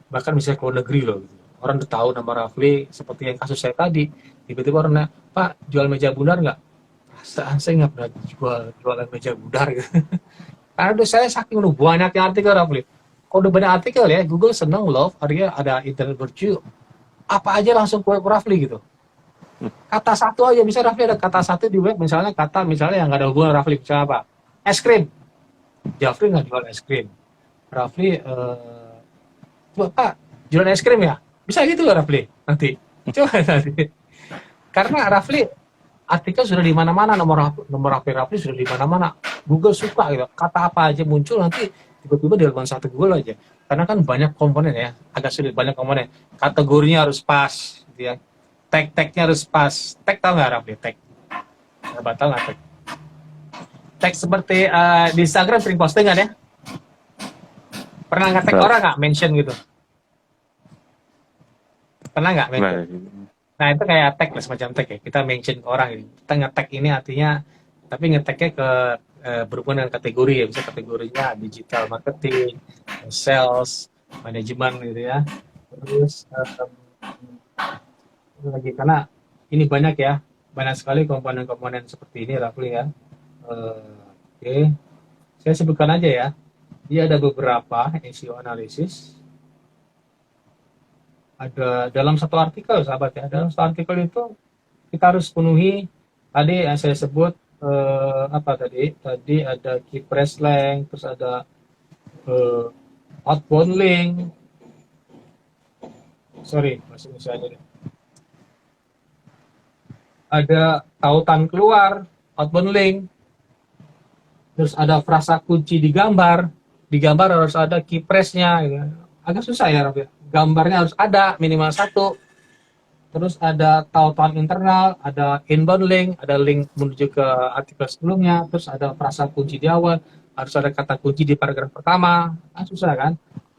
Bahkan bisa ke luar negeri loh. Gitu. Orang udah tahu nama Rafli, seperti yang kasus saya tadi. Tiba-tiba orang nanya, Pak, jual meja bundar nggak? Perasaan saya nggak pernah jualan meja bundar gitu. Karena udah saya saking udah banyaknya artikel Rafli. Kalau udah banyak artikel ya, Google seneng loh, artinya ada internet virtue, apa aja langsung ke Rafli gitu. Kata satu aja, bisa Rafli ada kata satu di web, misalnya yang nggak ada hubungan Rafli, misalnya apa? Es krim. Jafri nggak jual es krim. Rafli, Pak, jualan es krim ya? Bisa gitu loh Rafli, nanti. Coba nanti. Karena Rafli, artikel sudah di mana-mana, nomor HP Rafli sudah di mana-mana. Google suka gitu. Kata apa aja muncul nanti tiba-tiba di halaman satu Google aja. Karena kan banyak komponen ya, agak sulit banyak komponen. Kategorinya harus pas, gitu ya. Tag-tagnya harus pas. Tag tahu nggak Rafli? Tag. Tahu nggak tag? Tag seperti di Instagram sering postingan ya. Pernah nge-tag Nah, orang nggak? Mention gitu. Pernah nggak mention? nah, Nah, itu kayak tag lah, semacam tag ya. Kita mention ke orang gitu. Kita nge-tag ini artinya, tapi nge-tagnya ke berhubungan dengan kategori ya. Bisa kategorinya digital marketing, sales, manajemen gitu ya. Terus lagi karena ini banyak ya, banyak sekali komponen-komponen seperti ini Rafli ya. Oke, saya sebutkan aja ya. Dia ada beberapa SEO analisis. Ada dalam satu artikel, sahabat ya. Dalam satu artikel itu kita harus penuhi tadi yang saya sebut apa tadi? Tadi ada key press link, terus ada outbound link. Sorry, masih bisa aja deh. Ada tautan keluar, outbound link. Terus ada frasa kunci di gambar. Di gambar harus ada key press-nya. Gitu. Agak susah ya, Rafi. Gambarnya harus ada minimal satu. Terus ada tautan internal, ada inbound link, ada link menuju ke artikel sebelumnya, terus ada frasa kunci di awal, harus ada kata kunci di paragraf pertama. Susah kan?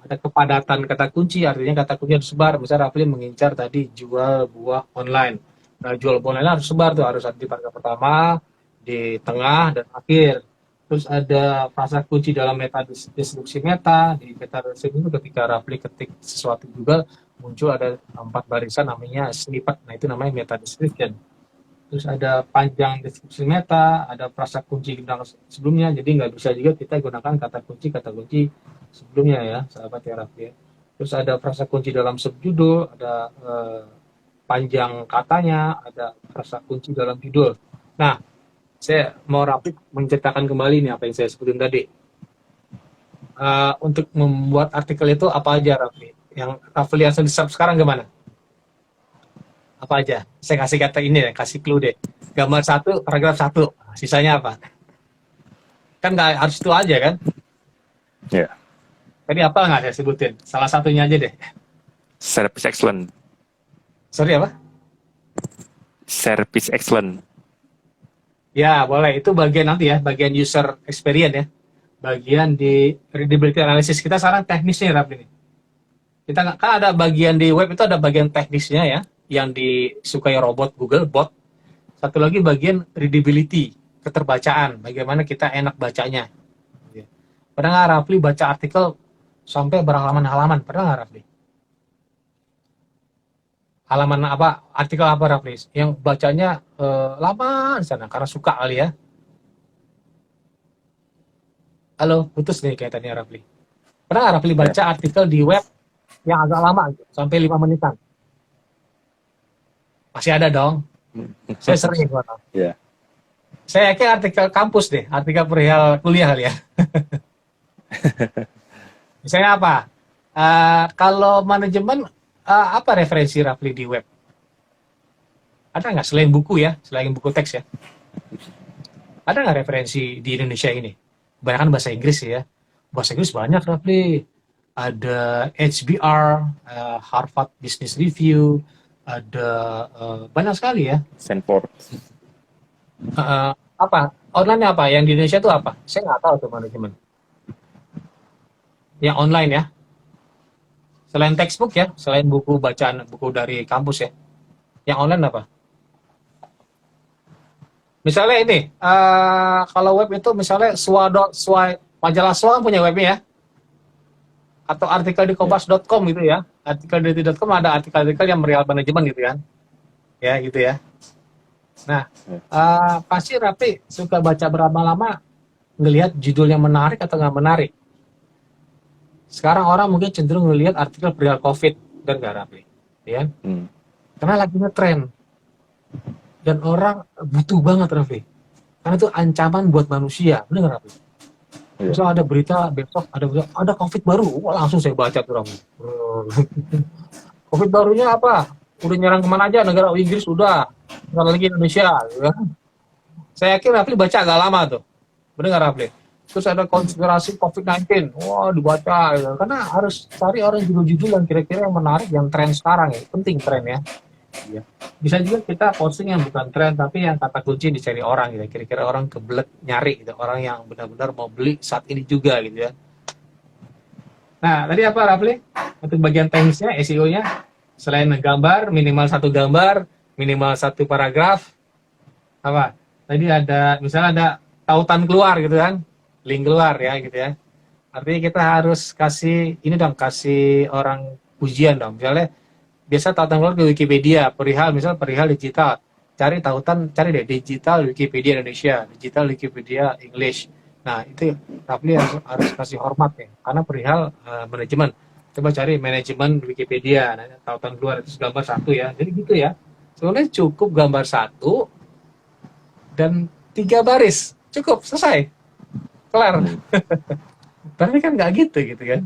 Ada kepadatan kata kunci, artinya kata kunci harus sebar. Misalnya Rafli mengincar tadi jual buah online. Nah, jual buah online harus sebar tuh, harus ada di paragraf pertama, di tengah, dan akhir. Terus ada frasa kunci dalam meta deskripsi meta. Di meta deskripsi itu ketika Rafli ketik sesuatu juga muncul ada 4 barisan namanya snippet. Nah, itu namanya meta description. Terus ada panjang deskripsi meta, ada frasa kunci sebelumnya. Jadi nggak bisa juga kita gunakan kata kunci sebelumnya ya, sahabat ya Rafli ya. Terus ada frasa kunci dalam subjudul, ada panjang katanya, ada frasa kunci dalam judul. Nah, saya mau Rafli menceritakan kembali nih apa yang saya sebutin tadi. Untuk membuat artikel itu apa aja Rafli? Yang Rafli yang di-sub sekarang gimana? Apa aja? Saya kasih kata ini ya, kasih clue deh. Gambar 1, paragraf 1. Sisanya apa? Kan nggak harus itu aja kan? ya. Tadi apa nggak saya sebutin? Salah satunya aja deh. Service excellent. Sorry apa? Service excellent. Ya, boleh. Itu bagian nanti ya, bagian user experience ya. Bagian di readability analysis. Kita sekarang teknisnya Rafli nih. Kita kan ada bagian di web itu ada bagian teknisnya ya, yang disukai robot Google bot. Satu lagi bagian readability, keterbacaan, bagaimana kita enak bacanya. Pernah nggak Rafli baca artikel sampai berhalaman-halaman? Pernah nggak Rafli? Halaman apa? Artikel apa Rafli? Yang bacanya lama di sana karena suka kali ya. Halo, putus nih kaitannya Rafli. Pernah nggak Rafli baca artikel di web yang agak lama gitu, sampai 5 menitan? Masih ada dong. Saya sering gua tahu. Ya. Saya yakin artikel kampus deh, artikel perihal kuliah kali ya. Misalnya apa? Kalau manajemen, apa referensi Rafli di web? Ada nggak selain buku ya, selain buku teks ya? Ada nggak referensi di Indonesia ini? Kebanyakan bahasa Inggris ya. Bahasa Inggris banyak Rafli. Ada HBR, Harvard Business Review, ada banyak sekali ya. Stanford. Apa? Online apa? Yang di Indonesia itu apa? Saya nggak tahu tuh manajemen. Yang online ya. Selain textbook ya, selain buku bacaan, buku dari kampus ya. Yang online apa? Misalnya ini, kalau web itu misalnya majalah SWA punya webnya ya. Atau artikel di kompas.com gitu ya. Artikel di detik.com ada artikel-artikel yang perihal manajemen gitu kan. Ya gitu ya. Nah, pasti Rafli suka baca berlama-lama ngelihat judul yang menarik atau nggak menarik. Sekarang orang mungkin cenderung ngelihat artikel perihal COVID dan nggak Rafli, ya. Karena lagi ngetren dan orang butuh banget Rafli. Karena itu ancaman buat manusia, benar nggak Rafli? Misal ada berita besok ada COVID baru, wah langsung saya baca tuh Rafli. COVID barunya apa? Udah nyerang kemana aja? Negara Inggris udah, nggak lagi Indonesia. Ya. Saya yakin Rafli baca agak lama tuh, benar nggak Rafli? Terus ada konspirasi COVID-19, wah dibaca. Ya. Karena harus cari orang judul-judul yang kira-kira yang menarik, yang tren sekarang ya, penting tren ya. Ya. Bisa juga kita posting yang bukan tren tapi yang kata kunci dicari orang gitu. Kira-kira orang kebelet nyari gitu, orang yang benar-benar mau beli saat ini juga gitu ya. Nah, tadi apa Rafli? Untuk bagian teknisnya, SEO-nya, selain gambar, minimal satu gambar, minimal satu paragraf, apa? Tadi ada, misalnya ada tautan keluar gitu kan, link keluar ya gitu ya. Artinya kita harus kasih, ini dong, kasih orang pujian dong. Misalnya, biasa tautan keluar ke Wikipedia, perihal, misal perihal digital. Cari tautan, cari deh, digital Wikipedia Indonesia, digital Wikipedia English. Nah, itu Rafli harus kasih hormat ya, karena perihal manajemen. Coba cari manajemen Wikipedia, nah, tautan keluar itu gambar satu ya. Jadi gitu ya. Sebenarnya cukup gambar satu dan 3 baris, cukup selesai, kelar. Tapi kan nggak gitu kan?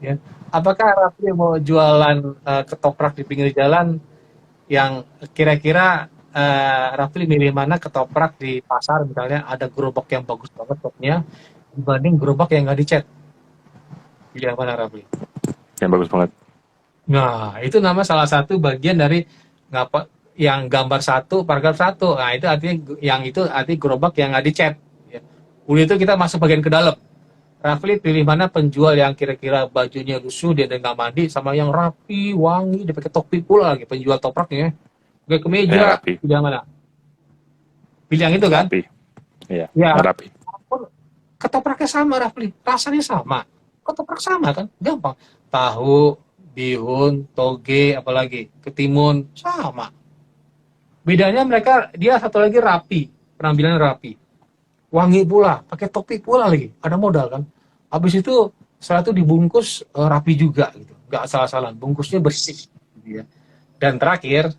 Ya. Apakah Rafli mau jualan ketoprak di pinggir jalan yang kira-kira Rafli milih mana ketoprak di pasar misalnya ada gerobak yang bagus banget topnya dibanding gerobak yang nggak dicat? Pilih yang mana Rafli? Yang bagus banget. Nah, itu nama salah satu bagian dari ngapa yang gambar satu, paragraf satu. Nah, itu artinya yang itu arti gerobak yang nggak dicat. Ya. Udah itu kita masuk bagian ke dalam. Rafli pilih mana penjual yang kira-kira bajunya lusuh, dia nggak mandi, sama yang rapi, wangi, dia pakai topi pula lagi penjual topraknya. Pakai kemeja, Ya, rapi. pilih yang mana? Pilih yang itu kan? Rapi. Iya, Ya, rapi. ketopraknya sama Rafli, rasanya sama. Ketoprak sama kan, gampang. Tahu, bihun, toge, apalagi ketimun, sama. Bedanya mereka, dia satu lagi rapi, penampilan rapi. Wangi pula, pakai topi pula lagi, ada modal kan. Habis itu setelah itu dibungkus rapi juga gitu, nggak salah-salah, bungkusnya bersih gitu ya. Dan terakhir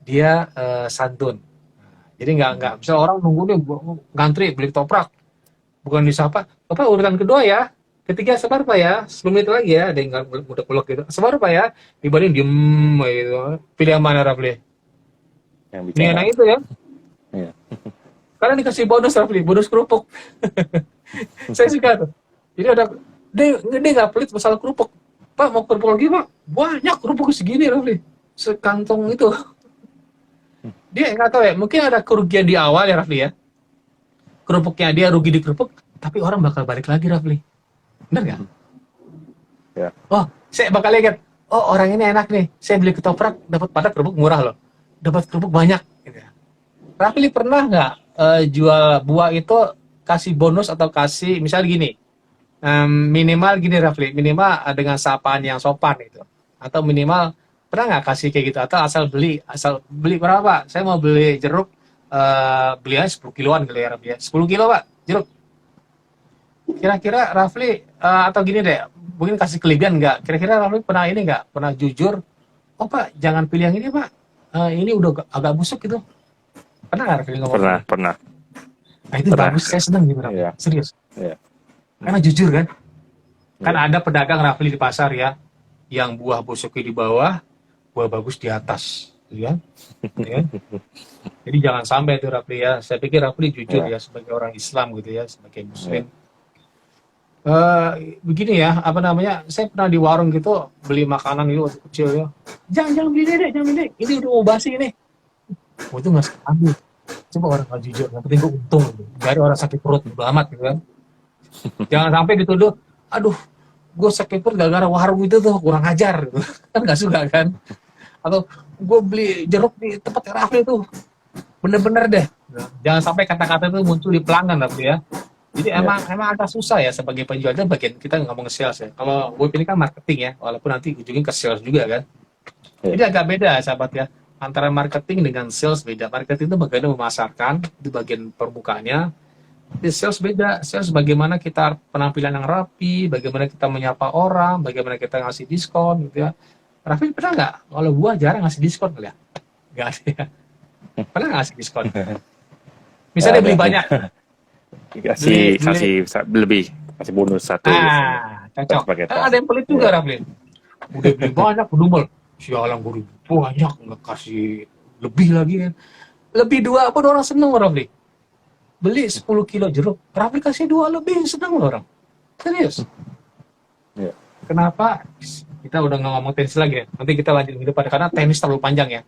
dia santun. Jadi nggak bisa orang nunggu nih ngantri beli toprak, bukan disapa, Bapak urutan kedua ya, ketiga sebar Pak ya, 10 menit lagi ya, ada yang udah peluk gitu, sebar Pak ya, dibanding diem gitu. Pilih yang mana Rafli? Yang Ini bicara. enak itu ya. Iya. Karena dikasih bonus Rafli, bonus kerupuk. Saya suka tuh. Jadi ada, dia nggak pelit masalah kerupuk. Pak mau kerupuk lagi Pak? Banyak kerupuk segini Rafli. Sekantong itu. Dia nggak tahu ya, mungkin ada kerugian di awal ya Rafli ya. Kerupuknya dia rugi di kerupuk, tapi orang bakal balik lagi Rafli. Bener nggak? Ya. Oh, saya bakal lihat. Oh orang ini enak nih. Saya beli ketoprak, dapat pada kerupuk murah loh. Dapat kerupuk banyak. Gitu. Rafli pernah nggak jual buah itu kasih bonus atau kasih misal gini, minimal gini Rafli, minimal dengan sapaan yang sopan itu, atau minimal pernah nggak kasih kayak gitu, atau asal beli berapa Pak? Saya mau beli jeruk, beli aja 10 kiloan kali ya Rafli ya, 10 kilo Pak jeruk. Kira-kira Rafli atau gini deh, mungkin kasih kelebihan nggak? Kira-kira Rafli pernah ini nggak? Pernah jujur? Oh Pak, jangan pilih yang ini Pak. Ini udah agak busuk gitu. Pernah nggak Rafli ngomong? Pernah. Nah itu Pernah. bagus, saya senang gitu Rafli. Iya. Serius. Iya. Karena jujur kan. Kan Iya. ada pedagang Rafli di pasar ya, yang buah busuknya di bawah, buah bagus di atas, gitu kan? Ya. Jadi jangan sampai itu Rafli ya. Saya pikir Rafli jujur ya sebagai orang Islam gitu ya, sebagai Muslim. Begini ya, apa namanya? Saya pernah di warung gitu beli makanan itu waktu kecil ya. Jangan beli deh, jangan beli. Ini udah mau basi ini. Oh, itu nggak ambil. Coba orang nggak jujur, yang penting gue untung gitu. Dari orang sakit perut bodo amat gitu kan. Jangan sampai dituduh, aduh, gue sakit perut gara-gara warung itu tuh kurang ajar gitu. Kan nggak suka kan. Atau gue beli jeruk di tempat Rafli tuh bener-bener deh. Jangan sampai kata-kata itu muncul di pelanggan Rafli ya. Jadi emang agak susah ya sebagai penjual, itu bagian kita ngomong sales ya. Kalau web ini kan marketing ya, walaupun nanti ujungnya ke sales juga kan. Jadi agak beda sahabat ya, antara marketing dengan sales beda. Marketing itu bagaimana memasarkan, itu bagian permukaannya. Di sales beda, sales bagaimana kita penampilan yang rapi, bagaimana kita menyapa orang, bagaimana kita ngasih diskon gitu ya. Raffi pernah nggak? Kalau gua jarang ngasih diskon kali ya. Nggak ada ya. Pernah nggak ngasih diskon? Misalnya beli banyak. Kasih lebih, kasih bonus satu. Cocok. Ada yang pelit juga Rafli. Udah beli banyak, kedumel. Sialan gue banyak, nggak kasih lebih lagi kan. Lebih 2 pun orang seneng Rafli. Beli 10 kilo jeruk, Rafli kasih 2 lebih, seneng orang. Serius. Ya. Kenapa? Kita udah nggak ngomong tenis lagi ya. Nanti kita lanjut ke depan, karena tenis terlalu panjang ya.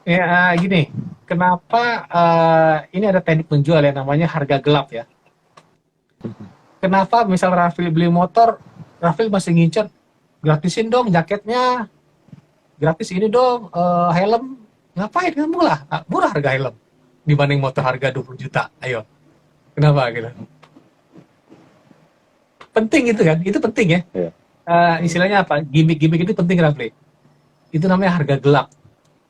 Ya gini, kenapa ini ada teknik penjual yang namanya harga gelap ya. Kenapa misal Rafli beli motor Rafli masih ngincer, gratisin dong jaketnya, gratis ini dong, helm. Ngapain kamu lah? Murah harga helm dibanding motor harga 20 juta. Ayo, kenapa gitu? Penting itu kan? Itu penting ya. Iya. Istilahnya apa? Gimmick-gimmick itu penting, Rafli. Itu namanya harga gelap.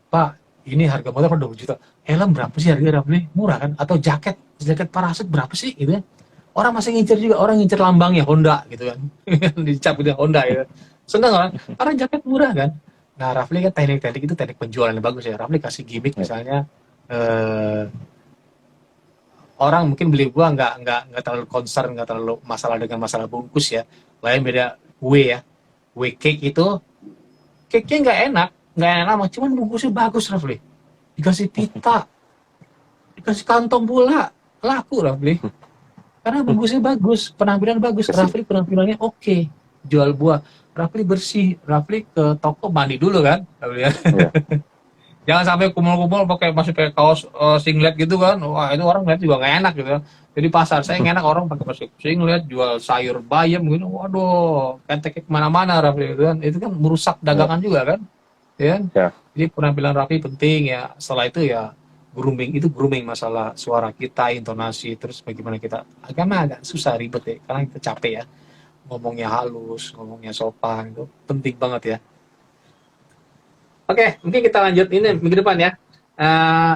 Pak, ini harga motor per 20 juta. Helm berapa sih harga, Rafli? Murah kan? Atau jaket parasit berapa sih gitu ya? Orang masih ngincer juga, orang ngincer lambangnya Honda gitu kan. Dicap gitu Honda ya. Seneng orang, karena jaket murah kan. Nah, Rafli kan teknik-teknik itu teknik penjualan yang bagus ya. Rafli kasih gimmick misalnya eh, orang mungkin beli gua nggak terlalu concern, nggak terlalu masalah dengan masalah bungkus ya. Lain beda kue ya. Kue cake itu cake-nya nggak enak, cuman bungkusnya bagus, Rafli. Dikasih pita, dikasih kantong pula, laku, Rafli. Karena bungkusnya bagus, penampilan bagus, Rafli penampilannya oke. Jual buah, Rafli bersih, Rafli ke toko mandi dulu kan, Rafli ya. Iya. Jangan sampai kumul-kumul masih pakai kaos singlet gitu kan. Wah, itu orang lihat juga nggak enak gitu. Jadi pasar saya nggak enak orang pakai masih singlet jual sayur bayam gitu. Waduh, ketek kemana-mana, Rafli itu kan. Itu kan merusak dagangan juga kan. Ya kan? Ya. Jadi penampilan Rafli penting ya. Setelah itu ya grooming masalah suara kita, intonasi, terus bagaimana kita agak susah ribet ya, karena kita capek ya. Ngomongnya halus, ngomongnya sopan, itu penting banget ya. Oke, mungkin kita lanjut ini minggu depan ya.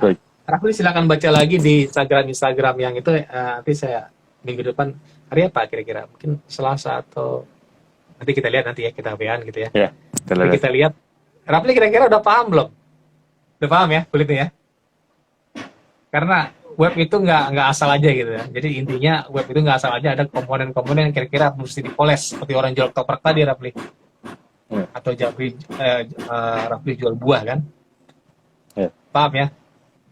Baik. Rafli silakan baca lagi di Instagram yang itu. Nanti saya minggu depan hari apa kira-kira? Mungkin Selasa atau nanti kita lihat nanti ya, kita WA-an gitu ya. Ya, Nanti kita lihat. Rafli kira-kira udah paham belum? Udah paham ya kulitnya ya? Karena web itu nggak asal aja gitu ya. Jadi intinya web itu nggak asal aja, ada komponen-komponen yang kira-kira mesti dipoles seperti orang jual toprak tadi, Rafli. Atau Rafli jual buah kan? Ya. Paham ya?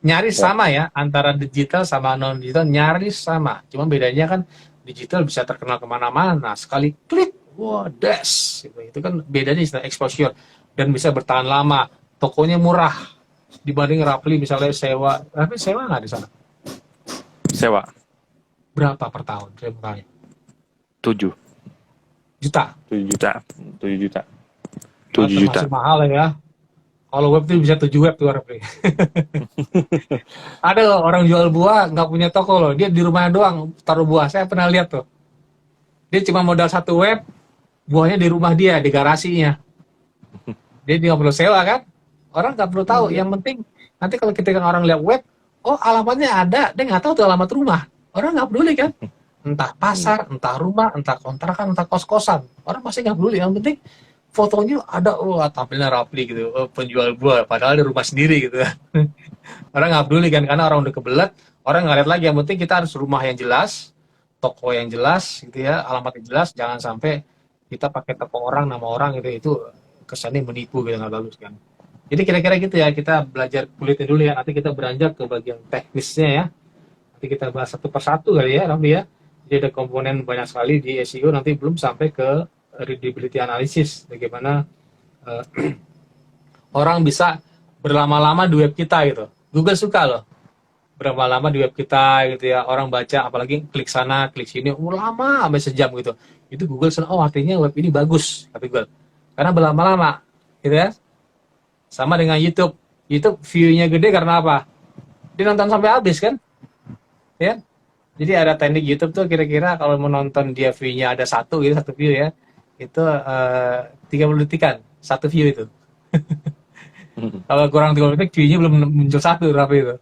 Nyaris sama ya, antara digital sama non digital nyaris sama. Cuma bedanya kan digital bisa terkenal kemana-mana. Nah, sekali klik, wah, des. Itu kan bedanya istilah exposure dan bisa bertahan lama. Tokonya murah dibanding Rafli misalnya sewa. Rafli sewa nggak di sana? Sewa Berapa per tahun? Saya bertanya. 7 Juta. 7 juta. 7 juta. Oh, 7 juta. termasuk mahal ya. Kalau web itu bisa 7 web tuh, Rafli. Ada loh orang jual buah nggak punya toko loh. Dia di rumahnya doang taruh buah. Saya pernah lihat tuh. Dia cuma modal 1 web, buahnya di rumah dia, di garasinya. Dia nggak perlu sewa kan? Orang nggak perlu tahu. Yang penting nanti kalau ketika orang lihat web, oh alamatnya ada, dia nggak tahu tuh alamat rumah. Orang nggak peduli kan? Entah pasar, entah rumah, entah kontrakan, entah kos-kosan. Orang pasti nggak peduli. Yang penting fotonya ada, tampilnya Rafli gitu, penjual buah, padahal di rumah sendiri gitu. Orang nggak peduli kan, karena orang udah kebelet, orang nggak lihat lagi. Yang penting kita harus rumah yang jelas, toko yang jelas gitu ya, alamatnya jelas. Jangan sampai kita pakai toko orang, nama orang gitu, itu kesannya menipu gitu, nggak bagus kan. Jadi kira-kira gitu ya, kita belajar kulitnya dulu ya, nanti kita beranjak ke bagian teknisnya ya. Nanti kita bahas satu persatu kali ya, Rafli ya. Jadi ada komponen banyak sekali di SEO, nanti belum sampai ke readability analysis, bagaimana orang bisa berlama-lama di web kita gitu. Google suka loh berlama-lama di web kita gitu ya, orang baca, apalagi klik sana klik sini lama sampai sejam gitu. Itu Google senang, oh artinya web ini bagus kata Google, karena berlama-lama gitu ya. Sama dengan YouTube view-nya gede karena apa? Dia nonton sampai habis kan ya. Jadi ada teknik YouTube tuh, kira-kira kalau menonton dia view-nya ada satu view ya, itu 30 detikan satu view itu. Kalau kurang 30 detik view-nya belum muncul satu, Rafi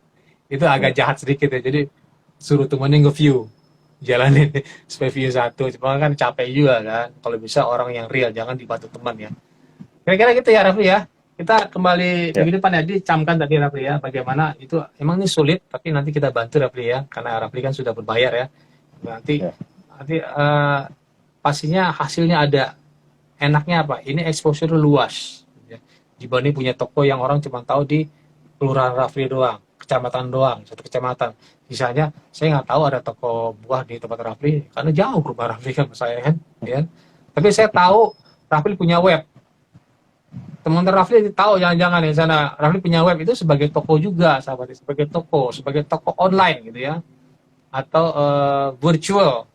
itu agak jahat sedikit ya. Jadi suruh temennya nge-view, jalanin supaya view satu. Cuma kan capek juga kan. Kalau bisa orang yang real, jangan dibantu teman ya. Kira-kira gitu ya, Rafi ya. Kita kembali minggu depan ya, dicamkan tadi Rafi ya, bagaimana itu emang ini sulit, tapi nanti kita bantu Rafi ya, karena Rafi kan sudah berbayar ya. Nanti pastinya hasilnya ada. Enaknya apa? Ini exposure luas ya. Dibanding punya toko yang orang cuma tahu di kelurahan Rafli doang, kecamatan doang, satu kecamatan. Misalnya saya nggak tahu ada toko buah di tempat Rafli karena jauh rumah Rafli kan saya kan ya. Tapi saya tahu Rafli punya web. Teman-teman Rafli tahu jangan-jangan di sana Rafli punya web itu sebagai toko juga, sahabat, sebagai toko online gitu ya. Atau virtual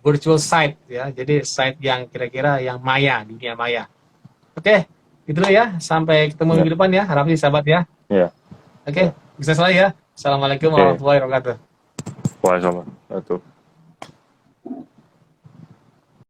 virtual site ya. Jadi site yang kira-kira yang maya, dunia maya. Oke, gitu dulu ya. Sampai ketemu Ya. minggu depan ya, Raffi sahabat ya. Ya. Oke, bisa selesai ya. Assalamualaikum Oke. warahmatullahi wabarakatuh. Waalaikumsalam. Itu.